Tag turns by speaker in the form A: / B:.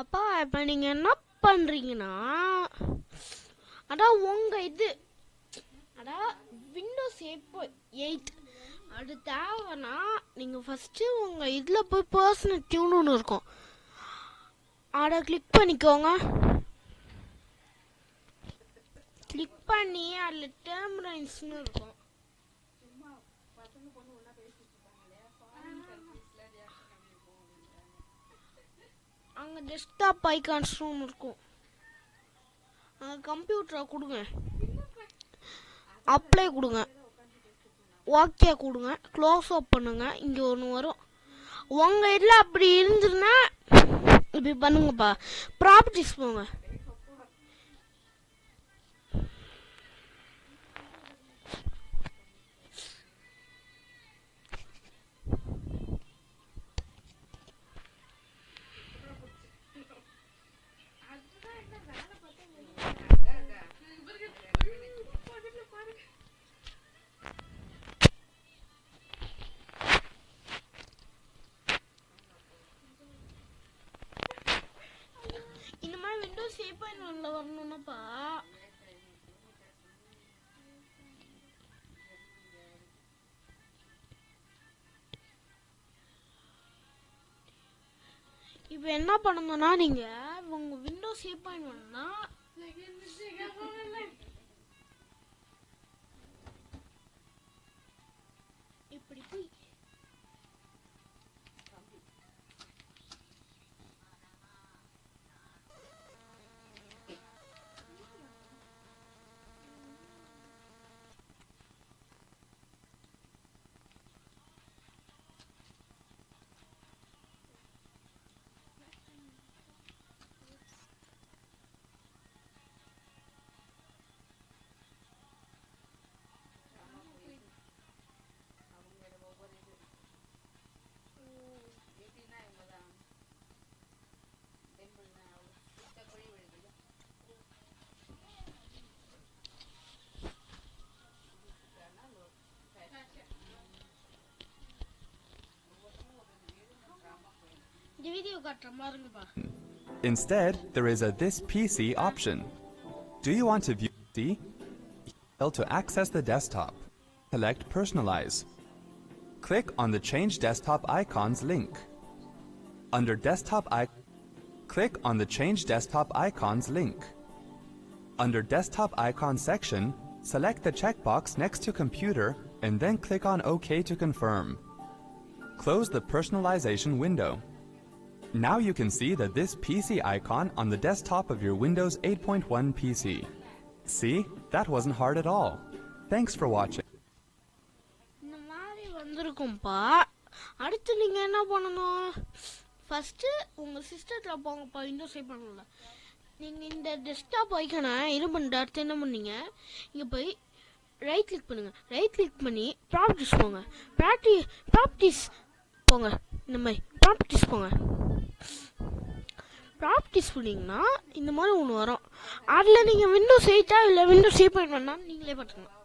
A: அப்பா இப்போ நீங்கள் என்ன பண்ணுறீங்கன்னா, அதான் உங்கள் இது அதான் விண்டோஸ் 8 அது தேவைன்னா நீங்கள் ஃபஸ்ட்டு உங்கள் இதில் போய் பர்சனல் டியூன் ஒன்று இருக்கும், அதை கிளிக் பண்ணிக்கோங்க. கிளிக் பண்ணி அதில் டெர்மினல்ஸ்னு இருக்கும். அங்கே டெஸ்க்டாப் ஐகான்ஸ்னு ஒன்று இருக்கும், அங்கே கம்ப்யூட்டரை கொடுங்க, அப்ளை கொடுங்க, ஓகே கொடுங்க, க்ளோஸ் அப் பண்ணுங்க. இங்கே ஒன்று வரும், உங்கள் இதில் அப்படி இருந்துன்னா இப்படி பண்ணுங்கப்பா. ப்ராப்பர்ட்டிஸ் போங்க. இந்த மாதிரி விண்டோஸ் 8.1 வரணும்னாப்பா இப்போ என்ன பண்ணணும்னா, நீங்கள் உங்கள் விண்டோஸ் 8.1னா இப்படி போய்
B: Instead, there is a This PC option. Do you want to view PC? To access the desktop, select Personalize. Click on the Change Desktop Icons link. Under Desktop Icons, click on the Change Desktop Icons link. Under Desktop Icons section, select the checkbox next to Computer and then click on OK to confirm. Close the personalization window. Now you can see that this PC icon on the desktop of your Windows 8.1 PC. See? That wasn't hard at all. Thanks for watching.
A: இந்த மாதிரி வந்திருக்கும்பா. அடுத்து நீங்கள் என்ன பண்ணணும், first உங்கள் சிஸ்டத்தில் போங்கப்பா. Windows 8.1 நீங்கள் இந்த டெஸ்க்டாப் ஐக்கானை இது பண்ணிட்டு அடுத்து என்ன பண்ணீங்க, இங்கே போய் ரைட் கிளிக் பண்ணுங்கள். ரைட் கிளிக் பண்ணி ப்ராப்பர்ட்டிஸ் போங்க. ப்ராப்பர்ட்டிஸ் போங்க. இந்த மாதிரி ப்ராப்பர்ட்டிஸ் போங்க. ப்ராப்பர்ட்டிஸ் பண்ணிங்கன்னா இந்த மாதிரி ஒன்று வரும். அதில் நீங்கள் விண்டோஸ் 8 இல்லை விண்டோஸ் 8.1 நீங்களே பார்த்துக்கலாம்.